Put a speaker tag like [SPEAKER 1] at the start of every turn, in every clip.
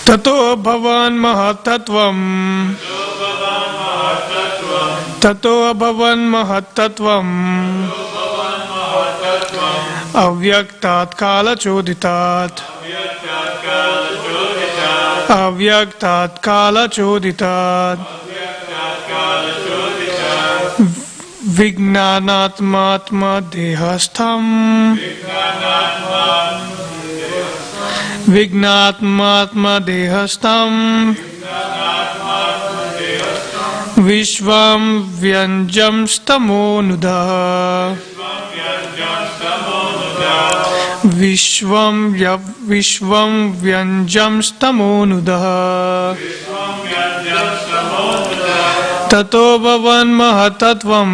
[SPEAKER 1] Tato bhavan mahatatvam. Tato bhavan mahatatvam. Avyaktat kala choditat. Avyaktat kala choditat. Vijnanatmatma dehastham. Vijnatmatma dehastham. Vishvam vyanjam stamonuda. Vishvam vyanjam stamonuda. Tato bhavan mahatatvam.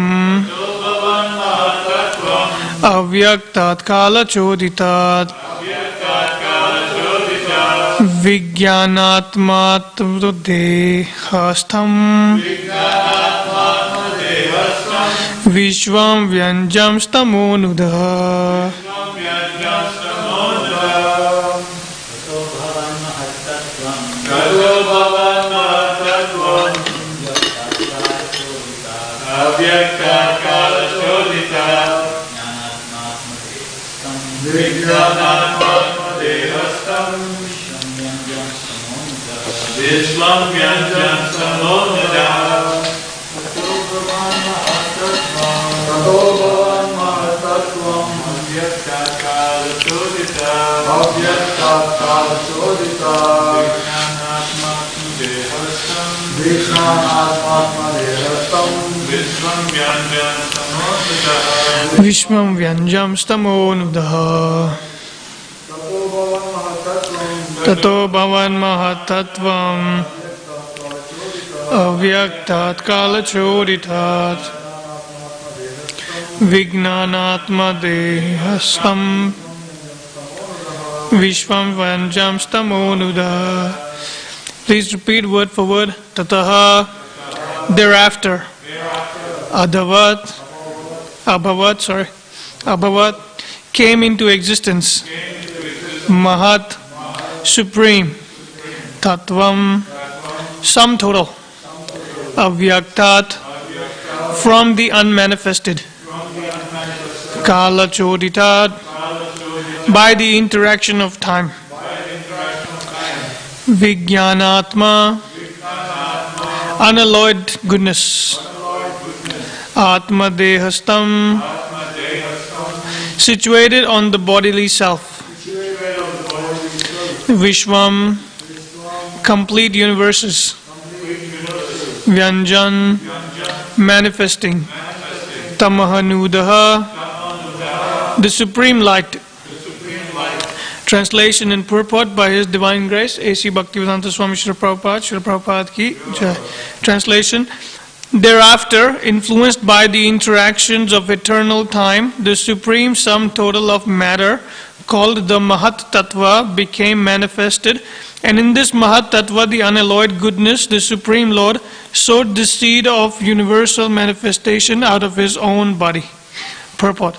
[SPEAKER 1] Avyaktat kala choditat. Vijnanatmatma dehastham. Vishvam vyanjam stamonuda.
[SPEAKER 2] Vishvam vyanjam stamonuda. Tato bhavan mahatatvam. Avyaktat kala chodita. Avyaktat kala chodita. Vijnanatmatma dehastham. Vishvam vyanjam stamonuda.
[SPEAKER 1] Vishvam vyanjam stamonuda. Tato bhavan mahatatvam. Avyaktat kala choditat. Vijnanatma dehastham. Vishvam vyanjam stamonuda. Please repeat word for word. Tataha, thereafter. Abhavat, came into existence. Mahat, supreme. Tattvam, sum total. Avyaktat, from the unmanifested. Kala choditat, by the interaction of time. Vijnanatma, unalloyed goodness. Atma dehastam, situated on the bodily self. Vishvam, complete universes. Vyanjan, manifesting. Tamahanudaha, the supreme light. Translation and purport by His Divine Grace, A.C. Bhaktivedanta Swami Srila Prabhupada ki Jai. Translation: thereafter, influenced by the interactions of eternal time, the supreme sum total of matter, called the Mahat Tattva, became manifested, and in this Mahat Tattva, the unalloyed goodness, the Supreme Lord, sowed the seed of universal manifestation out of His own body. Purport: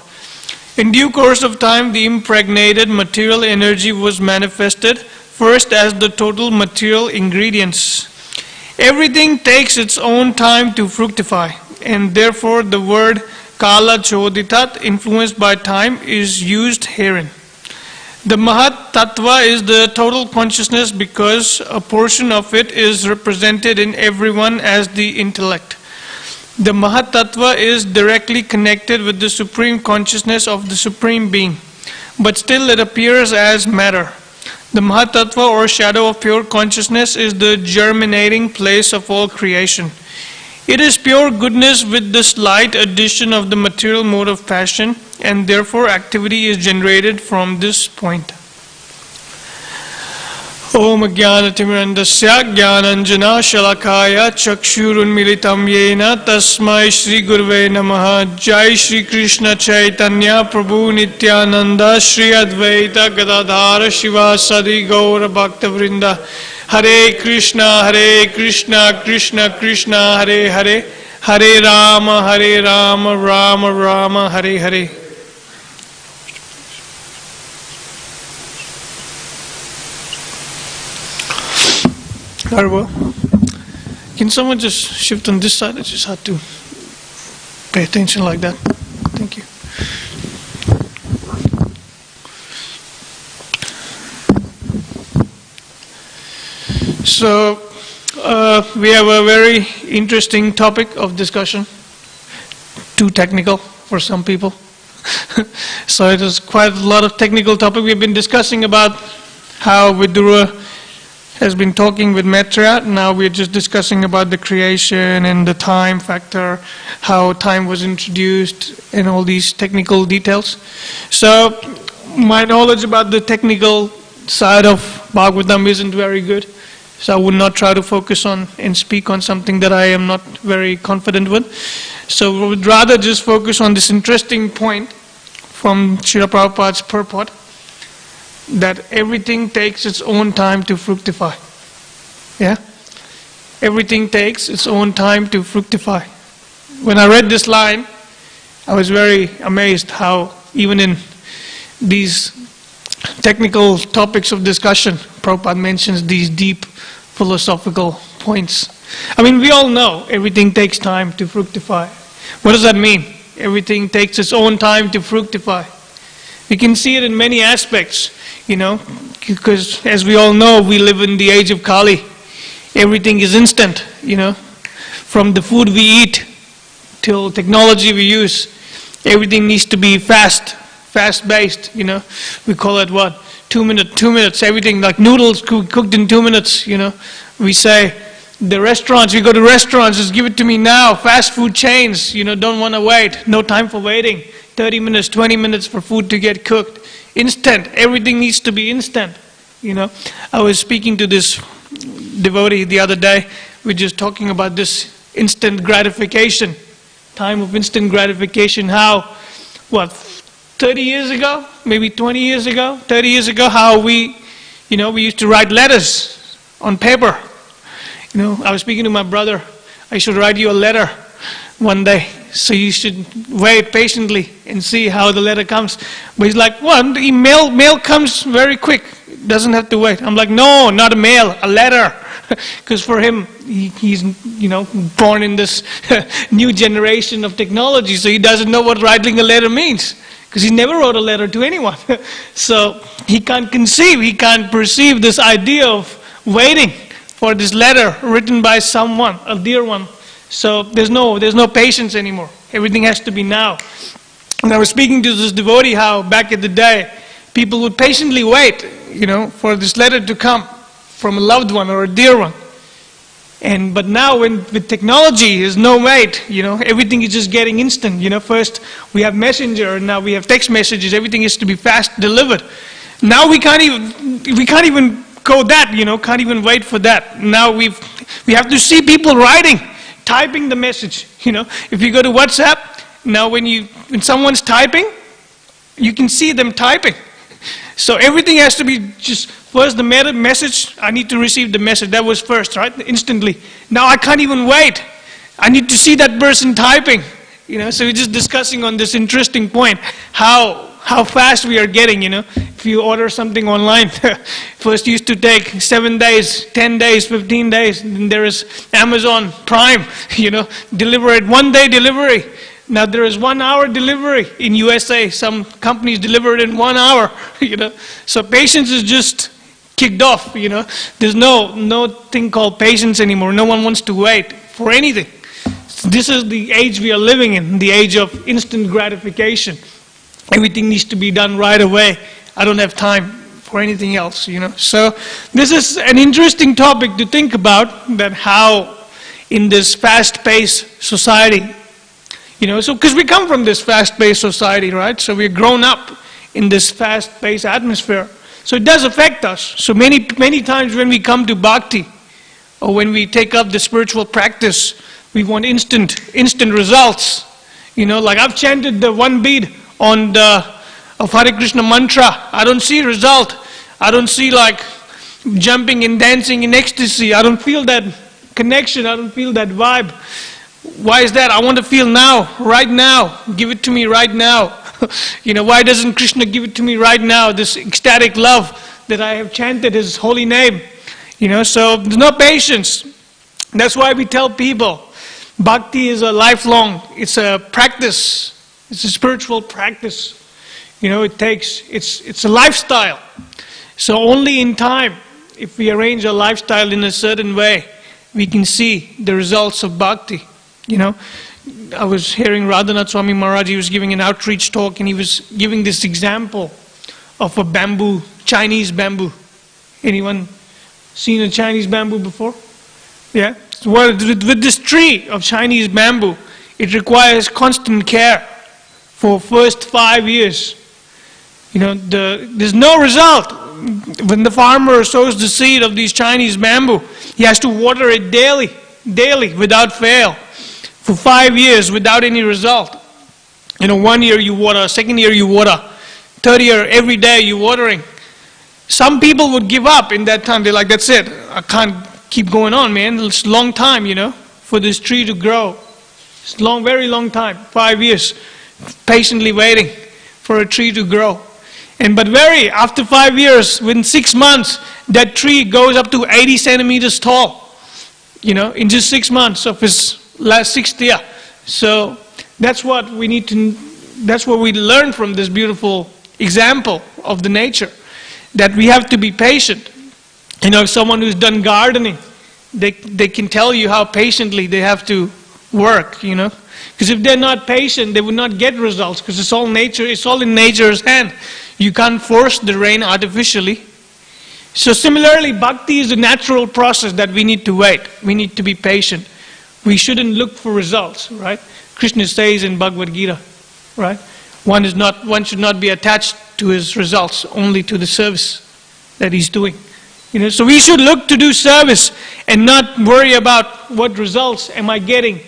[SPEAKER 1] in due course of time, the impregnated material energy was manifested, first as the total material ingredients. Everything takes its own time to fructify, and therefore the word Kala Choditat, influenced by time, is used herein. The Mahat Tattva is the total consciousness because a portion of it is represented in everyone as the intellect. The Mahat Tattva is directly connected with the supreme consciousness of the Supreme Being, but still it appears as matter. The Mahat Tattva, or shadow of pure consciousness, is the germinating place of all creation. It is pure goodness with the slight addition of the material mode of passion, and therefore activity is generated from this point. Om Jnanatimrandasya Jnananjana Shalakaya Chakshurunmilitam Yena Tasmai Shri Gurve Namaha. Jai Shri Krishna Chaitanya Prabhu Nityananda Shri Advaita Gadadhara Shivasadi Gaura Bhakta Vrinda. Hare Krishna Krishna Krishna Hare Hare, Hare Rama Rama Rama Hare Hare. Very well. Can someone just shift on this side? I just had to pay attention like that. Thank you. So, we have a very interesting topic of discussion. Too technical for some people. So it is quite a lot of technical topic. We've been discussing about how Vidura has been talking with Maitreya. Now we're just discussing about the creation and the time factor, how time was introduced, and all these technical details. So my knowledge about the technical side of Bhagavatam isn't very good. So I would not try to focus on and speak on something that I am not very confident with. So we would rather just focus on this interesting point from Srila Prabhupada's purport, that everything takes its own time to fructify. Yeah? Everything takes its own time to fructify. When I read this line, I was very amazed how even in these technical topics of discussion, Prabhupada mentions these deep philosophical points. I mean, we all know everything takes time to fructify. What does that mean? Everything takes its own time to fructify. We can see it in many aspects, because as we all know, we live in the age of Kali. Everything is instant, From the food we eat till technology we use, everything needs to be fast-based, We call it what? 2 minutes, everything like noodles cooked in 2 minutes, We say, we go to restaurants, just give it to me now. Fast food chains, don't want to wait. No time for waiting. 30 minutes, 20 minutes for food to get cooked. Instant. Everything needs to be instant. I was speaking to this devotee the other day. We're just talking about this instant gratification. Time of instant gratification. How, 30 years ago? Maybe 20 years ago? 30 years ago, how we used to write letters on paper. I was speaking to my brother. I should write you a letter one day. So you should wait patiently and see how the letter comes. But he's like, what? The mail comes very quick. It doesn't have to wait. I'm like, no, not a mail, a letter. Because for him, he's born in this new generation of technology. So he doesn't know what writing a letter means. Because he never wrote a letter to anyone. So he can't conceive, he can't perceive this idea of waiting for this letter written by someone, a dear one. So there's no patience anymore. Everything has to be now. And I was speaking to this devotee how back in the day, people would patiently wait, for this letter to come from a loved one or a dear one. But now with technology, there's no wait, everything is just getting instant. First we have messenger, now we have text messages, everything is to be fast delivered. Now we can't even go that, can't even wait for that. Now we have to see people writing, typing the message, If you go to WhatsApp, now when someone's typing, you can see them typing. So everything has to be just first the message, I need to receive the message, that was first, right? Instantly. Now I can't even wait. I need to see that person typing, So we're just discussing on this interesting point, how fast we are getting, If you order something online, first used to take 7 days, 10 days, 15 days. Then there is Amazon Prime, deliver it, 1 day delivery. Now there is 1 hour delivery in USA. Some companies deliver it in 1 hour, So patience is just kicked off, There's no thing called patience anymore. No one wants to wait for anything. This is the age we are living in, the age of instant gratification. Everything needs to be done right away. I don't have time for anything else, So this is an interesting topic to think about, that how in this fast-paced society, so because we come from this fast-paced society, right? So we're grown up in this fast-paced atmosphere. So it does affect us. So many times when we come to bhakti, or when we take up the spiritual practice, we want instant results. Like I've chanted the one bead of Hare Krishna mantra. I don't see result. I don't see like jumping and dancing in ecstasy. I don't feel that connection. I don't feel that vibe. Why is that? I want to feel now, right now. Give it to me right now. Why doesn't Krishna give it to me right now? This ecstatic love that I have chanted His holy name. So there's no patience. That's why we tell people, bhakti is a lifelong, it's a practice, it's a spiritual practice. It's a lifestyle. So only in time, if we arrange our lifestyle in a certain way, we can see the results of bhakti. I was hearing Radhanath Swami Maharaj, he was giving an outreach talk, and he was giving this example of a bamboo, Chinese bamboo. Anyone seen a Chinese bamboo before? Yeah? Well, with this tree of Chinese bamboo, it requires constant care for first 5 years. There's no result. When the farmer sows the seed of these Chinese bamboo, he has to water it daily, without fail, for 5 years without any result. 1 year you water, second year you water, third year every day you watering. Some people would give up in that time. They're like, that's it, I can't keep going on, man. It's a long time, for this tree to grow. It's long, very long time, 5 years, patiently waiting for a tree to grow. But after 5 years, within 6 months, that tree goes up to 80 centimeters tall, in just 6 months of his last 6th year. So that's what we learn from this beautiful example of the nature, that we have to be patient. Someone who's done gardening, they can tell you how patiently they have to work, Because if they're not patient, they will not get results, because it's all nature, it's all in nature's hand. You can't force the rain artificially. So similarly, bhakti is a natural process that we need to wait. We need to be patient. We shouldn't look for results, right? Krishna says in Bhagavad Gita, right? One should not be attached to his results, only to the service that he's doing. So we should look to do service and not worry about what results am I getting.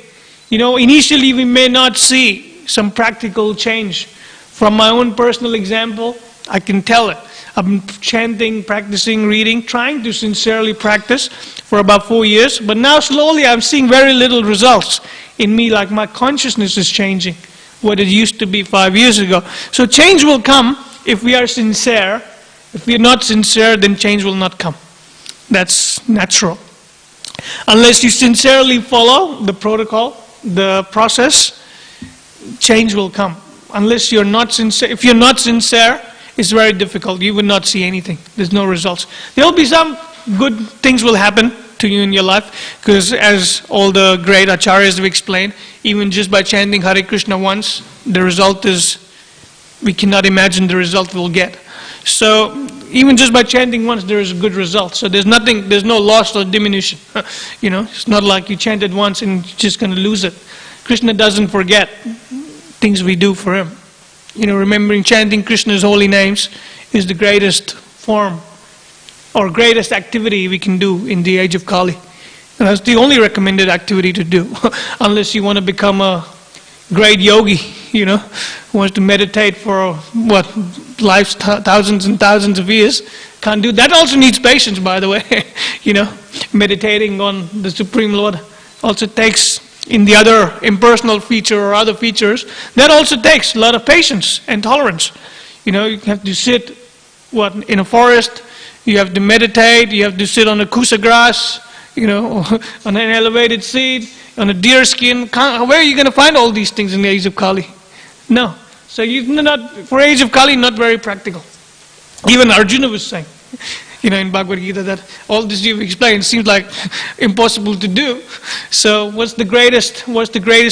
[SPEAKER 1] Initially we may not see some practical change. From my own personal example, I can tell it. I've been chanting, practicing, reading, trying to sincerely practice for about 4 years, but now slowly I'm seeing very little results in me, like my consciousness is changing, what it used to be 5 years ago. So change will come if we are sincere. If we are not sincere, then change will not come. That's natural. Unless you sincerely follow the protocol, the process, change will come. Unless you're not sincere, if you're not sincere, it's very difficult. You will not see anything. There's no results. There will be some good things will happen to you in your life, because as all the great acharyas have explained, even just by chanting Hare Krishna once, the result is, we cannot imagine the result we'll get. So even just by chanting once, there is a good result. So there's no loss or diminution. It's not like you chanted once and you're just going to lose it. Krishna doesn't forget things we do for him. Remembering, chanting Krishna's holy names is the greatest form or greatest activity we can do in the age of Kali. And that's the only recommended activity to do, unless you want to become a great yogi, who wants to meditate for life's thousands and thousands of years. Can't do that. Also needs patience, by the way. Meditating on the Supreme Lord also takes, in the other impersonal feature or other features, that also takes a lot of patience and tolerance. You have to sit in a forest, you have to meditate, you have to sit on a kusa grass, on an elevated seat, on a deer skin. Where are you going to find all these things in the age of Kali? No. So for age of Kali, not very practical. Even Arjuna was saying, in Bhagavad Gita, that all this you've explained seems like impossible to do. So what's the greatest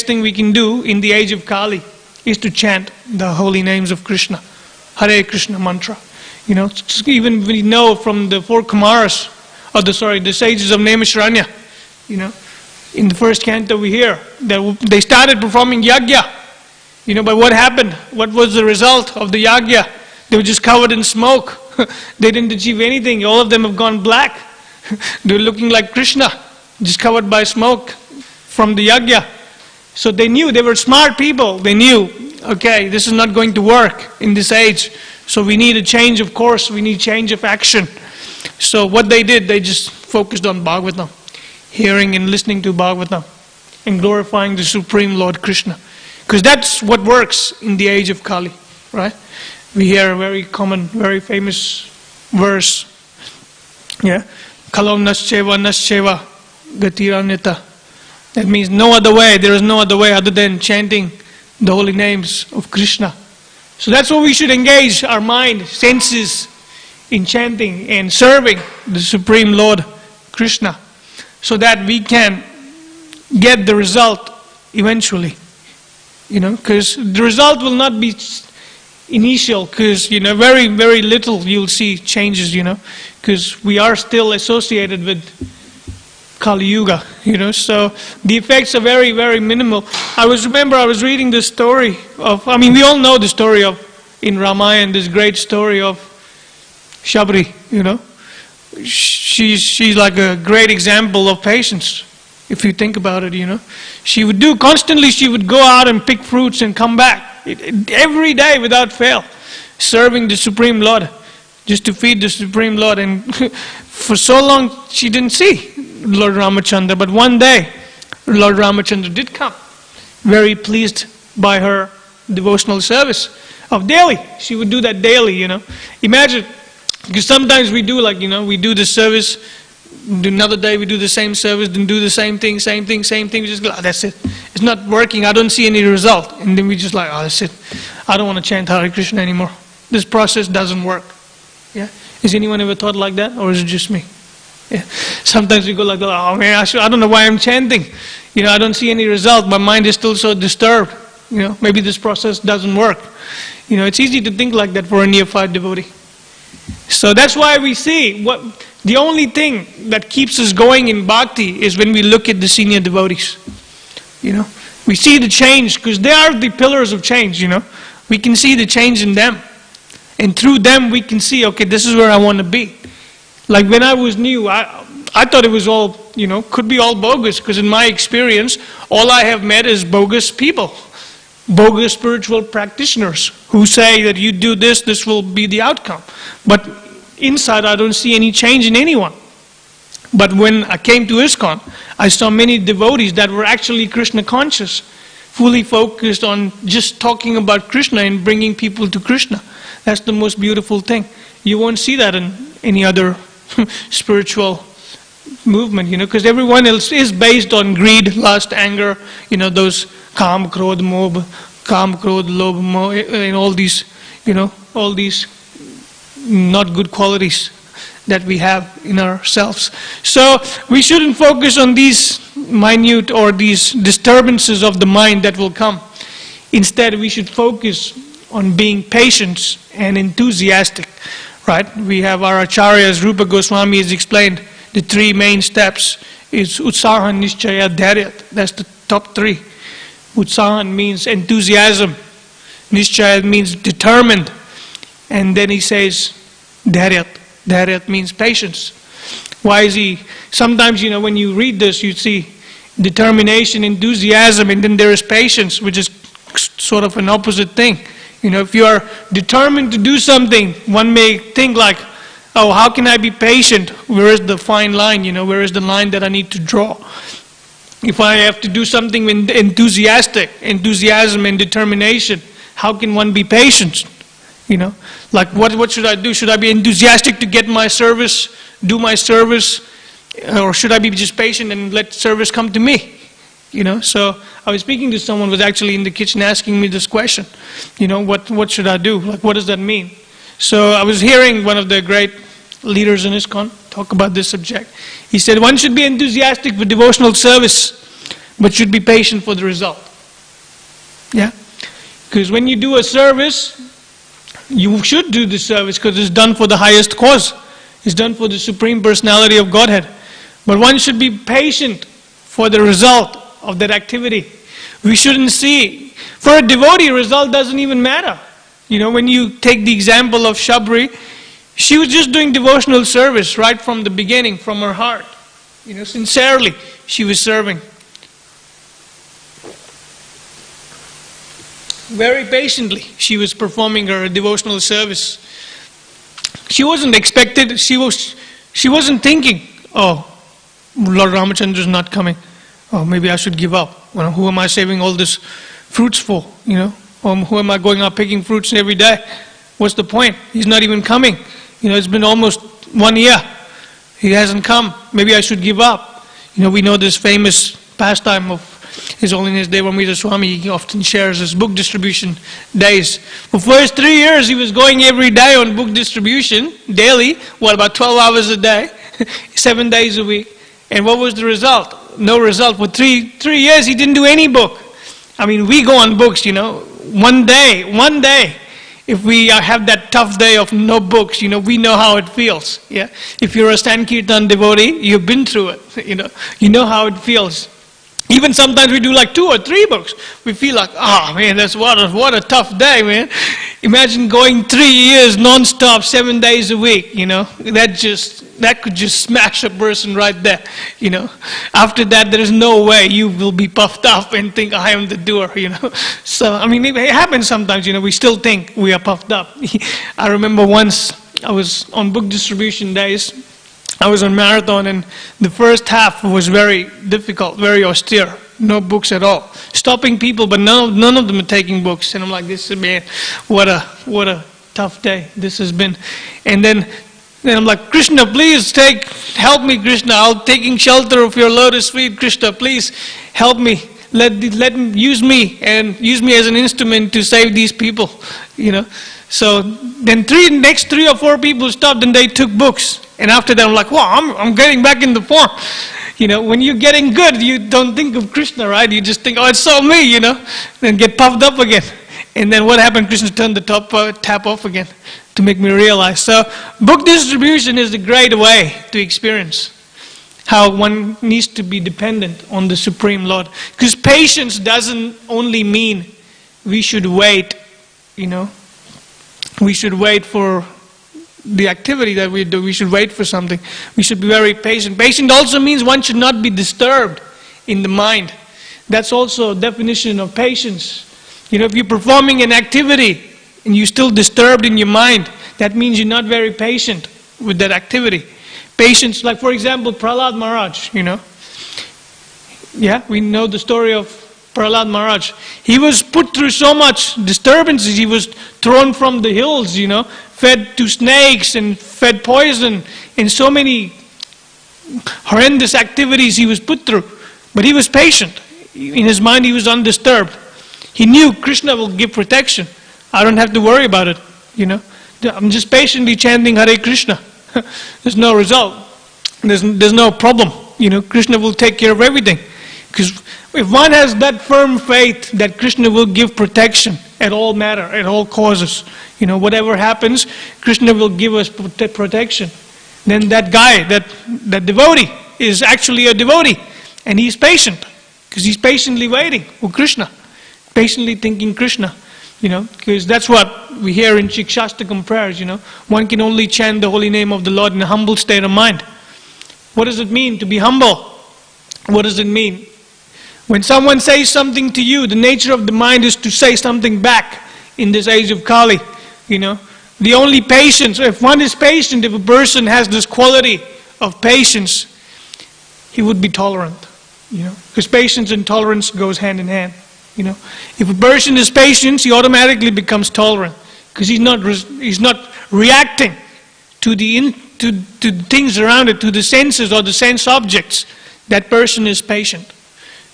[SPEAKER 1] thing we can do in the age of Kali is to chant the holy names of Krishna, Hare Krishna mantra. Even we know from the four Kumaras, the sages of Naimisharanya, in the first canto we hear that they started performing yagya. But what happened? What was the result of the yagya? They were just covered in smoke. They didn't achieve anything. All of them have gone black. They were looking like Krishna, just covered by smoke from the yagya. So they knew, they were smart people. They knew, okay, this is not going to work in this age. So we need a change of course, we need change of action. So what they did, they just focused on Bhagavatam, hearing and listening to Bhagavatam, and glorifying the Supreme Lord Krishna. Because that's what works in the age of Kali, right? We hear a very common, very famous verse. Yeah. Kalo nascheva nascheva gatiranita. That means no other way, there is no other way other than chanting the holy names of Krishna. So that's what we should engage our mind, senses in chanting and serving the Supreme Lord Krishna, so that we can get the result eventually. Because the result will not be initial, because very, very little you'll see changes, because we are still associated with Kali Yuga, so the effects are very, very minimal. I was reading the story of, we all know the story of, in Ramayana, this great story of Shabri, She's like a great example of patience, if you think about it, She would she would go out and pick fruits and come back every day without fail, serving the Supreme Lord, just to feed the Supreme Lord. And for so long she didn't see Lord Ramachandra, but one day Lord Ramachandra did come, very pleased by her devotional service of daily. She would do that daily, Imagine, because sometimes we do we do the service, another day we do the same service, then do the same thing, we just go, that's it. It's not working, I don't see any result. And then we just that's it. I don't want to chant Hare Krishna anymore. This process doesn't work. Yeah? Is anyone ever thought like that, or is it just me? Yeah. Sometimes we go like, oh man, I don't know why I'm chanting. I don't see any result. My mind is still so disturbed. Maybe this process doesn't work. It's easy to think like that for a neophyte devotee. So that's why we see the only thing that keeps us going in bhakti is when we look at the senior devotees. We see the change because they are the pillars of change. We can see the change in them, and through them we can see, okay, this is where I want to be. Like when I was new, I thought it was all, could be all bogus, because in my experience, all I have met is bogus people, bogus spiritual practitioners who say that you do this, this will be the outcome. But inside I don't see any change in anyone. But when I came to ISKCON, I saw many devotees that were actually Krishna conscious, fully focused on just talking about Krishna and bringing people to Krishna. That's the most beautiful thing. You won't see that in any other spiritual movement, because everyone else is based on greed, lust, anger, those kam, krodh, lobh, moh, and all these, all these not good qualities that we have in ourselves. So we shouldn't focus on these minute or these disturbances of the mind that will come. Instead, we should focus on being patient and enthusiastic. Right? We have our acharyas, Rupa Goswami has explained the three main steps is Utsahan, Nishchaya, Dharyat. That's the top three. Utsahan means enthusiasm. Nishchaya means determined. And then he says Dharyat. Dharyat means patience. Why is he? Sometimes, when you read this, you see determination, enthusiasm, and then there is patience, which is sort of an opposite thing. If you are determined to do something, one may think like, oh, how can I be patient? Where is the fine line? Where is the line that I need to draw? If I have to do something with enthusiasm and determination, how can one be patient? Like what should I do? Should I be enthusiastic to get my service, do my service, or should I be just patient and let service come to me? So I was speaking to someone who was actually in the kitchen asking me this question. What should I do? Like, what does that mean? So I was hearing one of the great leaders in ISKCON talk about this subject. He said one should be enthusiastic for devotional service, but should be patient for the result. Yeah? Because when you do a service, you should do the service because it's done for the highest cause. It's done for the Supreme Personality of Godhead. But one should be patient for the result of that activity. We shouldn't see, for a devotee, result doesn't even matter. When you take the example of Shabri, she was just doing devotional service right from the beginning, from her heart. Sincerely, she was serving. Very patiently, she was performing her devotional service. She wasn't expected, she wasn't thinking, oh, Lord Ramachandra is not coming. Oh, maybe I should give up. Who am I saving all this fruits for? Who am I going out picking fruits every day? What's the point? He's not even coming. It's been almost 1 year. He hasn't come. Maybe I should give up. We know this famous pastime of His Holiness Devamrita Swami. He often shares his book distribution days. For first 3 years, he was going every day on book distribution, daily, about 12 hours a day, 7 days a week. And what was the result? No result. For three years, he didn't do any book. We go on books, one day, if we have that tough day of no books, we know how it feels. Yeah. If you're a Sankirtan devotee, you've been through it. You know how it feels. Even sometimes we do like 2 or 3 books. We feel like, oh man, that's what a tough day, man. Imagine going 3 years non-stop, 7 days a week. That could just smash a person right there. After that, there is no way you will be puffed up and think I am the doer. So it happens sometimes. We still think we are puffed up. I remember once I was on book distribution days. I was on marathon, and the first half was very difficult, very austere. No books at all. Stopping people, but none of them are taking books. And I'm like, man, what a tough day this has been. And then I'm like, Krishna, please help me, Krishna. I'm taking shelter of your lotus feet, Krishna. Please help me. Let him use me and use me as an instrument to save these people. So then next 3 or 4 people stopped and they took books. And after that, I'm like, wow, I'm getting back in the form. When you're getting good, you don't think of Krishna, right? You just think, oh, it's so me, then get puffed up again. And then what happened? Krishna turned the tap off again to make me realize. So book distribution is a great way to experience how one needs to be dependent on the Supreme Lord. Because patience doesn't only mean we should wait, we should wait for the activity that we do. We should wait for something. We should be very patient. Patient also means one should not be disturbed in the mind. That's also a definition of patience. If you're performing an activity and you're still disturbed in your mind, that means you're not very patient with that activity. Patience, like for example, Prahlad Maharaj, Yeah, we know the story of Prahlad Maharaj. He was put through so much disturbances. He was thrown from the hills, fed to snakes and fed poison, and so many horrendous activities he was put through. But he was patient. In his mind, he was undisturbed. He knew Krishna will give protection. I don't have to worry about it, I'm just patiently chanting Hare Krishna. There's no result. There's no problem. Krishna will take care of everything. Because if one has that firm faith that Krishna will give protection at all matter, at all causes, whatever happens, Krishna will give us protection. Then that guy, that devotee, is actually a devotee. And he's patient. Because he's patiently waiting for Krishna. Patiently thinking Krishna. Because that's what we hear in Shikshastakam prayers, One can only chant the holy name of the Lord in a humble state of mind. What does it mean to be humble? What does it mean? When someone says something to you, the nature of the mind is to say something back in this age of Kali. The only patience, if one is patient, if a person has this quality of patience, he would be tolerant. Because patience and tolerance goes hand in hand. If a person is patient, he automatically becomes tolerant. Because he's not reacting to the things around it, to the senses or the sense objects. That person is patient.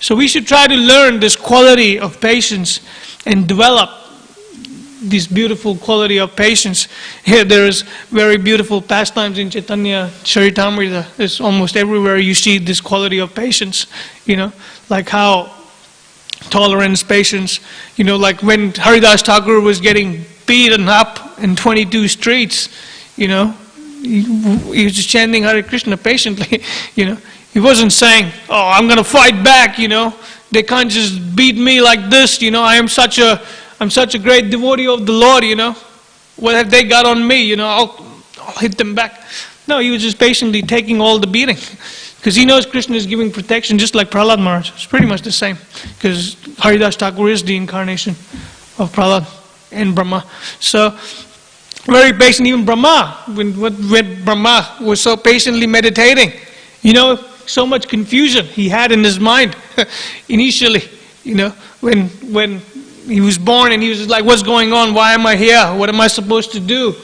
[SPEAKER 1] So we should try to learn this quality of patience and develop this beautiful quality of patience. Here there is very beautiful pastimes in Chaitanya Charitamrita. There's almost everywhere you see this quality of patience. Like how tolerance, patience, like when Haridas Thakur was getting beaten up in 22 streets, he was just chanting Hare Krishna patiently, He wasn't saying, oh, I'm going to fight back, They can't just beat me like this, I'm such a great devotee of the Lord, What have they got on me, I'll hit them back. No, he was just patiently taking all the beating. Because he knows Krishna is giving protection, just like Prahlad Maharaj. It's pretty much the same. Because Haridas Thakur is the incarnation of Prahlad and Brahma. So, very patient. Even Brahma, when Brahma was so patiently meditating, so much confusion he had in his mind initially, when he was born and he was like, what's going on? Why am I here? What am I supposed to do?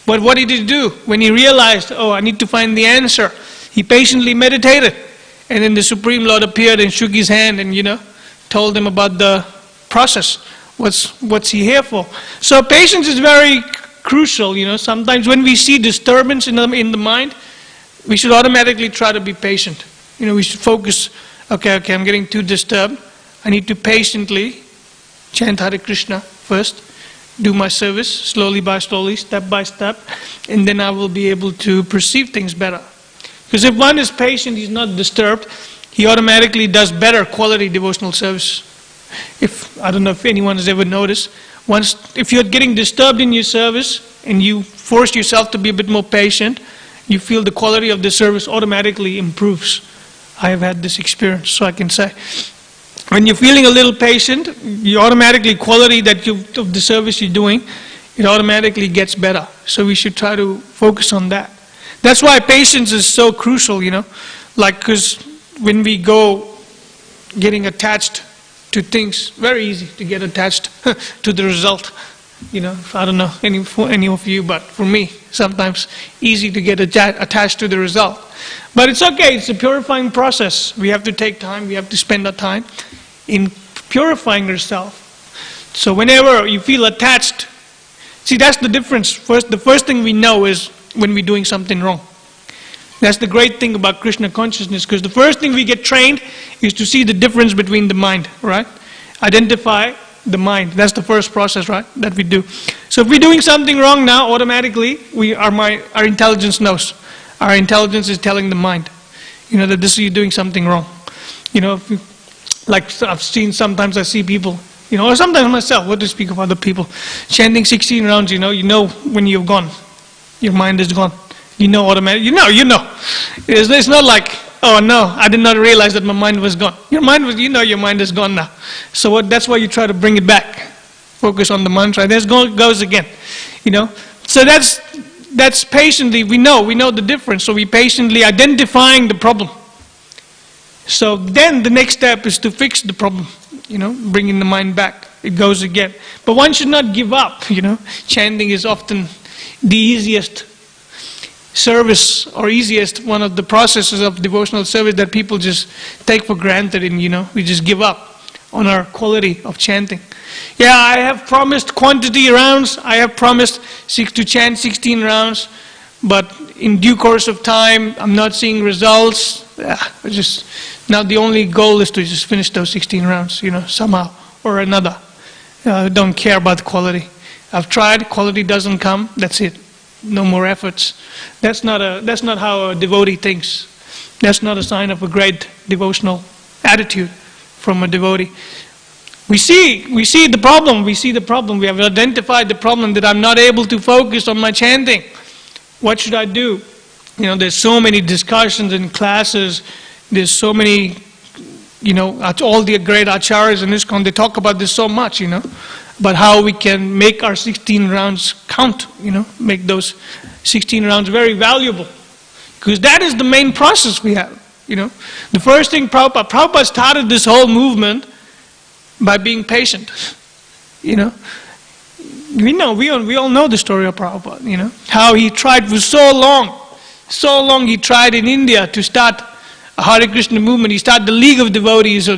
[SPEAKER 1] But what did he do? When he realized, oh, I need to find the answer, He patiently meditated. And then the Supreme Lord appeared and shook his hand and, told him about the process. What's he here for? So patience is very crucial, Sometimes when we see disturbance in the mind, we should automatically try to be patient. We should focus, okay, I'm getting too disturbed. I need to patiently chant Hare Krishna first, do my service slowly by slowly, step by step, and then I will be able to perceive things better. Because if one is patient, he's not disturbed, he automatically does better quality devotional service. I don't know if anyone has ever noticed, if you're getting disturbed in your service and you force yourself to be a bit more patient, you feel the quality of the service automatically improves. I have had this experience, so I can say. When you're feeling a little patient, you automatically, quality of the service you're doing, it automatically gets better. So we should try to focus on that. That's why patience is so crucial, because when we go getting attached to things, very easy to get attached to the result. I don't know any of you, but for me, sometimes easy to get attached to the result. But it's okay, it's a purifying process. We have to take time, we have to spend our time in purifying ourselves. So whenever you feel attached, see, that's the difference. The first thing we know is when we're doing something wrong. That's the great thing about Krishna consciousness, because the first thing we get trained is to see the difference between the mind, right? Identify the mind. That's the first process, right, that we do. So if we're doing something wrong now, automatically our intelligence knows. Our intelligence is telling the mind, that this you're doing something wrong. Like I've seen, sometimes I see people, or sometimes myself, what to speak of other people, chanting 16 rounds, you know when you've gone, your mind is gone. Automatically, you know. It's not like, oh no, I did not realize that my mind was gone. Your mind was, your mind is gone now. So that's why you try to bring it back. Focus on the mantra. There goes again, So that's patiently, we know the difference. So we patiently identifying the problem. So then the next step is to fix the problem, bringing the mind back. It goes again. But one should not give up, Chanting is often the easiest service or easiest one of the processes of devotional service that people just take for granted, and we just give up on our quality of chanting. Yeah, I have promised quantity rounds, I have promised to chant 16 rounds, but in due course of time I'm not seeing results. Now the only goal is to just finish those 16 rounds, somehow or another. Don't care about the quality. I've tried, quality doesn't come, that's it. No more efforts. That's not how a devotee thinks. That's not a sign of a great devotional attitude from a devotee. We see the problem. We have identified the problem, that I'm not able to focus on my chanting. What should I do? There's so many discussions in classes. There's so many, all the great acharyas in ISKCON, they talk about this so much, about how we can make our 16 rounds count, make those 16 rounds very valuable. Because that is the main process we have, The first thing Prabhupada started this whole movement by being patient, We all know the story of Prabhupada, How he tried for so long he tried in India to start a Hare Krishna movement. He started the League of Devotees, or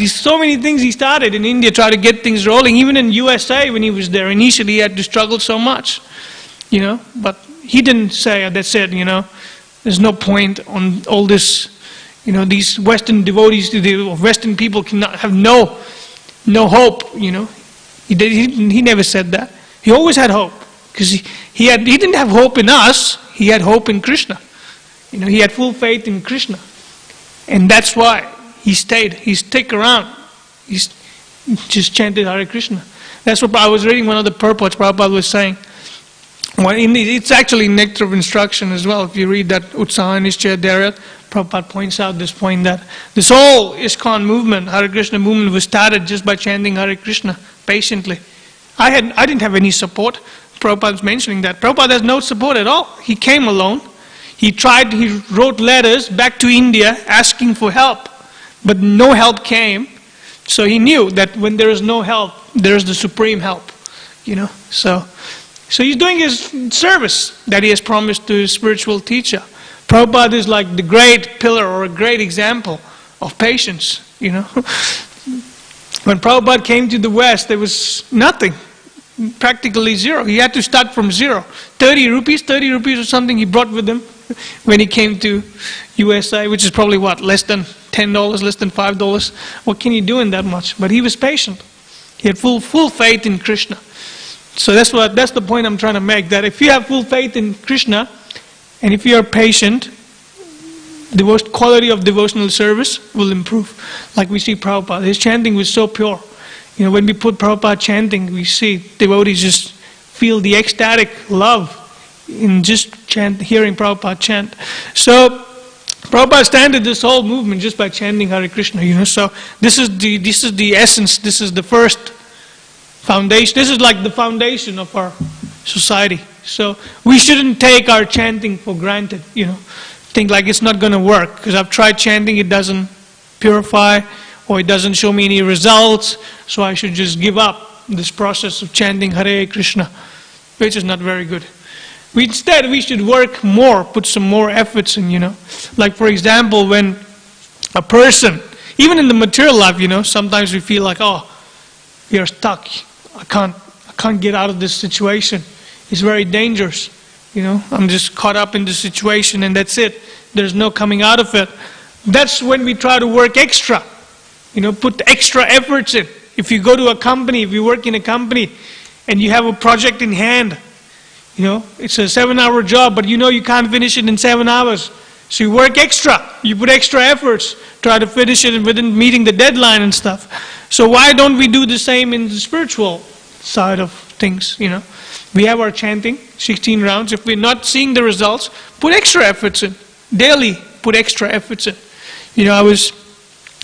[SPEAKER 1] so many things he started in India, try to get things rolling. Even in USA when he was there, initially he had to struggle so much, But he didn't say, that's it, there's no point on all this, these Western devotees, Western people cannot have no hope, He never said that. He always had hope, because he didn't have hope in us. He had hope in Krishna. He had full faith in Krishna. And that's why he stayed. He stuck around. He just chanted Hare Krishna. That's what I was reading, one of the purports Prabhupada was saying. It's actually Nectar of Instruction as well. If you read that Utsaha Nishchaya Dharya, Prabhupada points out this point, that this whole ISKCON movement, Hare Krishna movement, was started just by chanting Hare Krishna patiently. I didn't have any support. Prabhupada's mentioning that. Prabhupada has no support at all. He came alone. He wrote letters back to India asking for help, but no help came. So he knew that when there is no help, there is the supreme help, So he's doing his service that he has promised to his spiritual teacher. Prabhupada is like the great pillar or a great example of patience, you know. When Prabhupada came to the West, there was nothing, practically zero. He had to start from zero. 30 rupees or something he brought with him when he came to USA, which is probably what, less than $10, less than $5. What can you do in that much? But he was patient. He had full faith in Krishna. So that's the point I'm trying to make, that if you have full faith in Krishna, and if you are patient, the quality of devotional service will improve. Like we see Prabhupada, his chanting was so pure. You know, when we put Prabhupada chanting, we see devotees just feel the ecstatic love in just hearing Prabhupada chant. So Prabhupada started this whole movement just by chanting Hare Krishna. You know, so this is the essence. This is the first foundation. This is like the foundation of our society. So we shouldn't take our chanting for granted, you know. Think like it's not going to work because I've tried chanting, it doesn't purify or it doesn't show me any results, so I should just give up this process of chanting Hare Krishna, which is not very good. Instead, we should work more, put some more efforts in, you know. Like for example, when a person, even in the material life, you know, sometimes we feel like, oh, we are stuck. I can't get out of this situation. It's very dangerous. You know, I'm just caught up in the situation and that's it. There's no coming out of it. That's when we try to work extra. You know, put extra efforts in. If you go to a company, if you work in a company and you have a project in hand, you know, it's a 7-hour job, but you know you can't finish it in 7 hours. So you work extra. You put extra efforts, try to finish it within meeting the deadline and stuff. So why don't we do the same in the spiritual side of things, you know? We have our chanting, 16 rounds. If we're not seeing the results, put extra efforts in. Daily, put extra efforts in. You know, I was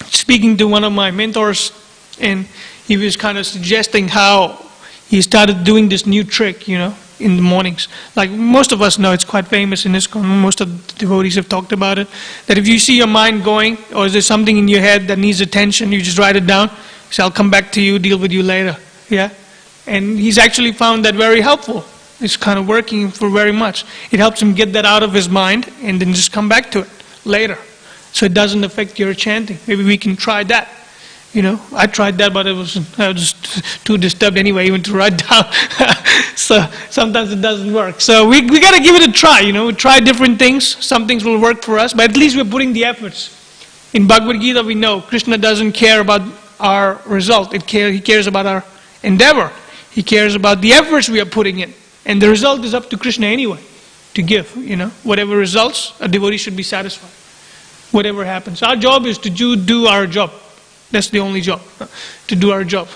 [SPEAKER 1] speaking to one of my mentors, and he was kind of suggesting how he started doing this new trick, you know, in the mornings. Like most of us know, it's quite famous in ISKCON. Most of the devotees have talked about it. That if you see your mind going, or is there something in your head that needs attention, you just write it down. So I'll come back to you, deal with you later. Yeah? And he's actually found that very helpful. It's kind of working for very much. It helps him get that out of his mind and then just come back to it later. So it doesn't affect your chanting. Maybe we can try that. You know, I tried that, but I was too disturbed anyway, even to write down. So sometimes it doesn't work. So we got to give it a try, you know. We try different things. Some things will work for us, but at least we're putting the efforts. In Bhagavad Gita, we know Krishna doesn't care about our result. He cares about our endeavor. He cares about the efforts we are putting in. And the result is up to Krishna anyway, to give, you know. Whatever results, a devotee should be satisfied. Whatever happens. Our job is to do our job. That's the only job, to do our job.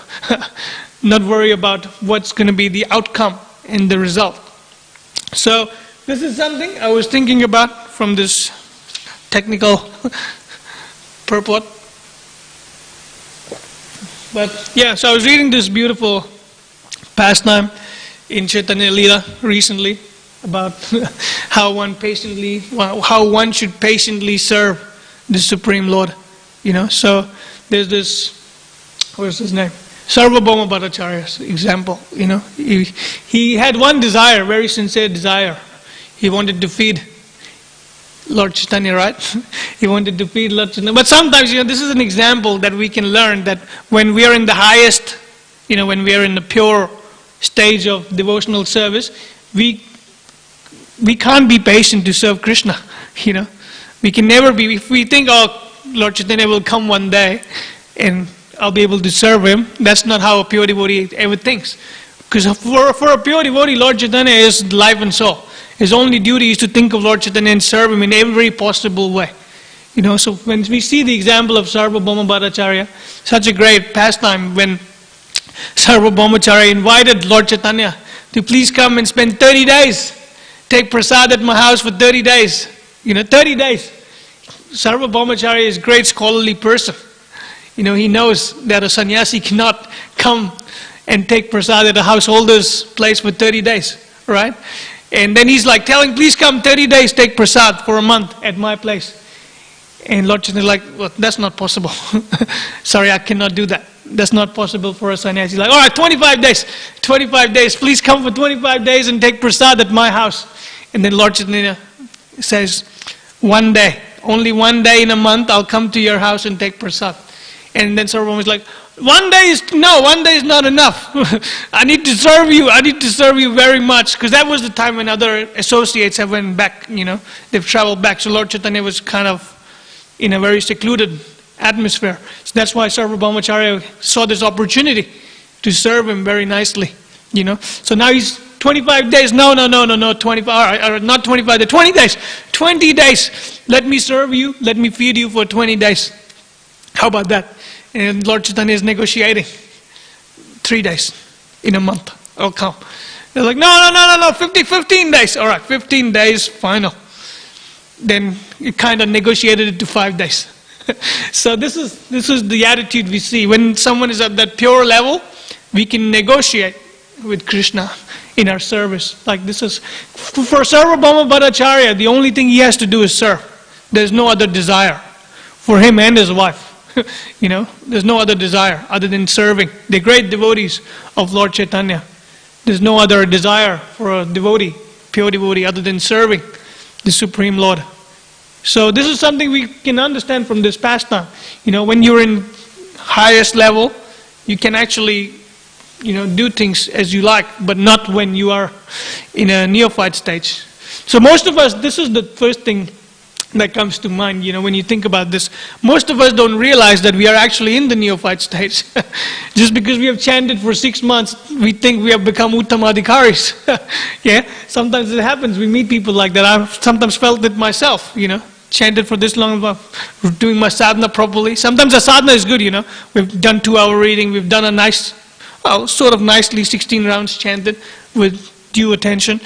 [SPEAKER 1] Not worry about what's going to be the outcome and the result. So, this is something I was thinking about from this technical purport. But yeah, so I was reading this beautiful pastime in Chaitanya Leela recently about how one should patiently serve the Supreme Lord. You know, so there's this, what's his name? Sarvabhauma Bhattacharya's example. You know, he had one desire, very sincere desire. He wanted to feed Lord Chaitanya, right? He wanted to feed Lord Chaitanya. But sometimes, you know, this is an example that we can learn that when we are in the highest, you know, when we are in the pure stage of devotional service, we can't be patient to serve Krishna, you know. We can never be, if we think, oh, Lord Chaitanya will come one day and I'll be able to serve him, that's not how a pure devotee ever thinks. Because for a pure devotee, Lord Chaitanya is life and soul. His only duty is to think of Lord Chaitanya and serve him in every possible way. You know, so when we see the example of Sarvabhauma Bhattacharya, such a great pastime when Sarvabhaumacharya invited Lord Chaitanya to please come and spend 30 days, take prasad at my house for 30 days. You know, 30 days. Sarvabhaumacharya is a great scholarly person. You know, he knows that a sannyasi cannot come and take prasad at a householder's place for 30 days, right? And then he's like telling, please come 30 days, take prasad for a month at my place. And Lord Chaitanya is like, well, that's not possible. Sorry, I cannot do that. That's not possible for a sannyasi. He's like, all right, 25 days, please come for 25 days and take prasad at my house. And then Lord Chaitanya says, One day. Only one day in a month I'll come to your house and take prasad. And then Sarvabhauma is like, one day is not enough. I need to serve you very much. Because that was the time when other associates have went back, they've traveled back. So Lord Chaitanya was kind of in a very secluded atmosphere. So that's why Sarvabhaumacharya saw this opportunity to serve him very nicely, So now he's 25 days, no, 25, not 25 days, 20 days, 20 days. Let me serve you, let me feed you for 20 days. How about that? And Lord Chaitanya is negotiating 3 days in a month. I'll come. They're like, no, 15 days. All right, 15 days, final. Then he kind of negotiated it to 5 days. So this is the attitude we see. When someone is at that pure level, we can negotiate with Krishna in our service. Like this is, for Sarvabhauma Bhattacharya, the only thing he has to do is serve. There's no other desire for him and his wife. There's no other desire other than serving. They're great devotees of Lord Chaitanya. There's no other desire for a devotee, pure devotee, other than serving the Supreme Lord. So this is something we can understand from this pastime. When you're in highest level, you can actually, do things as you like, but not when you are in a neophyte stage. So most of us, this is the first thing that comes to mind, when you think about this. Most of us don't realize that we are actually in the neophyte stage. Just because we have chanted for 6 months, we think we have become uttamadhikaris. Yeah, sometimes it happens. We meet people like that. I've sometimes felt it myself, chanted for this long, doing my sadhana properly. Sometimes the sadhana is good, We've done 2-hour reading, we've done a nice, sort of nicely 16 rounds chanted with due attention.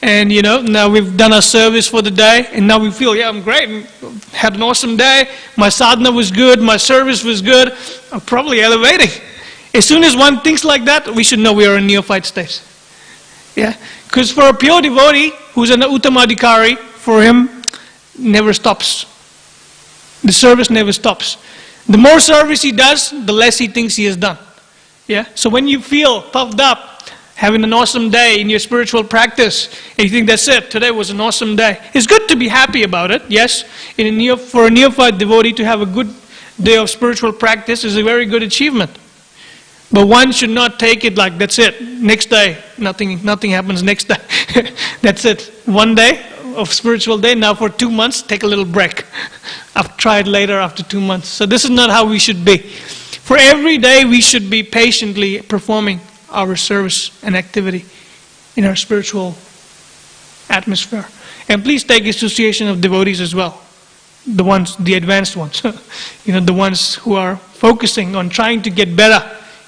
[SPEAKER 1] And now we've done our service for the day, and now we feel, I'm great, had an awesome day, my sadhana was good, my service was good, I'm probably elevating. As soon as one thinks like that, we should know we are in neophyte stage. Yeah, because for a pure devotee who's an uttamadhikari, for him, never stops. The service never stops. The more service he does, the less he thinks he has done. Yeah, so when you feel puffed up, having an awesome day in your spiritual practice, and you think that's it, today was an awesome day. It's good to be happy about it, yes. For a neophyte devotee to have a good day of spiritual practice is a very good achievement. But one should not take it like, that's it, next day, nothing happens next day. That's it, one day of spiritual day, now for 2 months, take a little break. I'll try it later after 2 months. So this is not how we should be. For every day, we should be patiently performing our service and activity in our spiritual atmosphere. And please take association of devotees as well. The advanced ones. The ones who are focusing on trying to get better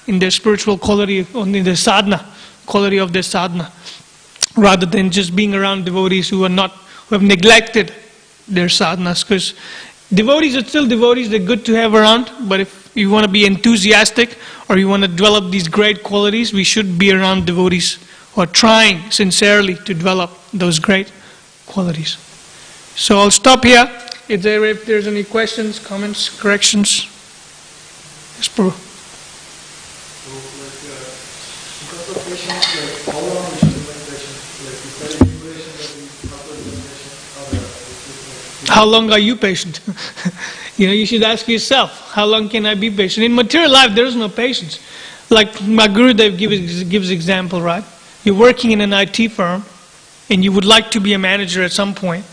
[SPEAKER 1] in their spiritual quality, in their sadhana, quality of their sadhana, rather than just being around devotees who have neglected their sadhanas. Because devotees are still devotees, they're good to have around, but if you want to be enthusiastic or you want to develop these great qualities, we should be around devotees who are trying sincerely to develop those great qualities. So I'll stop here. If there's any questions, comments, corrections. Yes, Prabhu.
[SPEAKER 2] So, because of patience, how long we should do meditation? Is there any duration that we have to do meditation?
[SPEAKER 1] How long are you patient? You should ask yourself, how long can I be patient? In material life, there is no patience. Like my Gurudev gives example, right? You're working in an IT firm, and you would like to be a manager at some point.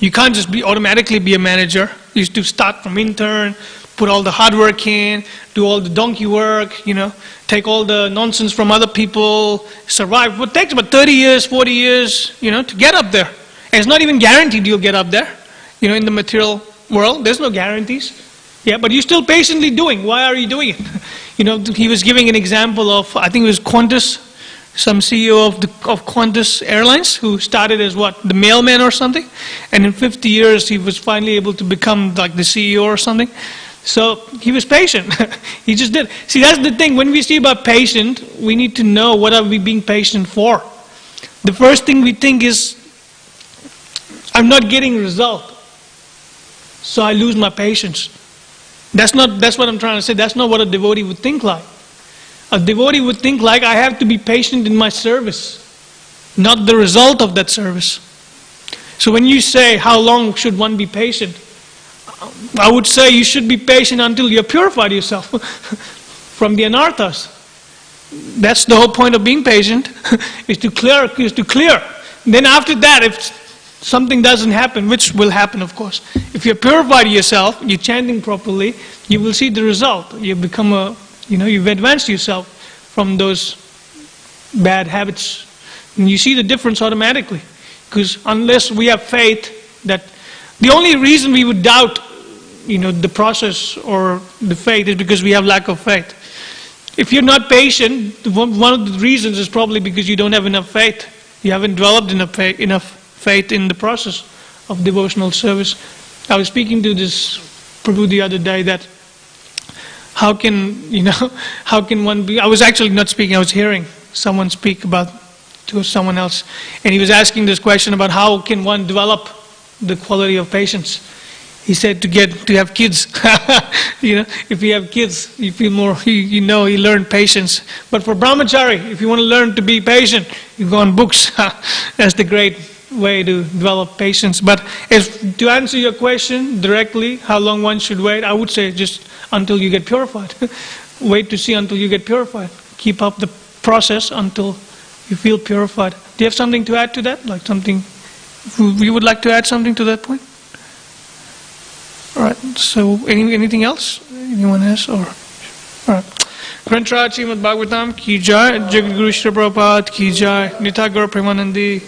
[SPEAKER 1] You can't just automatically be a manager. You have to start from intern, put all the hard work in, do all the donkey work, take all the nonsense from other people, survive. It takes about 30 years, 40 years, to get up there. And it's not even guaranteed you'll get up there, in the material world. There's no guarantees. Yeah, but you're still patiently doing. Why are you doing it? He was giving an example of, I think it was Qantas, some CEO of Qantas Airlines, who started as the mailman or something, and in 50 years he was finally able to become like the CEO or something. So he was patient. He just did. See, that's the thing. When we see about patient, we need to know what are we being patient for. The first thing we think is, I'm not getting result, so I lose my patience. That's what I'm trying to say. That's not what a devotee would think like. A devotee would think like, I have to be patient in my service, not the result of that service. So when you say, how long should one be patient? I would say you should be patient until you have purified yourself from the anarthas. That's the whole point of being patient, is to clear. Then after that, if something doesn't happen, which will happen, of course, if you've purified yourself, you're chanting properly, you will see the result. You become you've advanced yourself from those bad habits. And you see the difference automatically. Because unless we have faith, that the only reason we would doubt, the process or the faith is because we have lack of faith. If you're not patient, one of the reasons is probably because you don't have enough faith. You haven't developed enough faith in the process of devotional service. I was speaking to this Prabhu the other day that how can one be, I was actually not speaking, I was hearing someone speak to someone else, and he was asking this question about how can one develop the quality of patience. He said to have kids. If you have kids, you feel more, you learn patience. But for brahmachari, if you want to learn to be patient, you go on books. That's the great way to develop patience. But to answer your question directly, how long one should wait, I would say just until you get purified. Wait to see until you get purified. Keep up the process until you feel purified. Do you have something to add to that? Like something, you would like to add something to that point? All right, so anything else? Anyone else? Or, all right. Granth Srimad Bhagavatam ki jai, Jagat Guru Shri Prabhupada ki jai, Nitya Gaur Premanandi.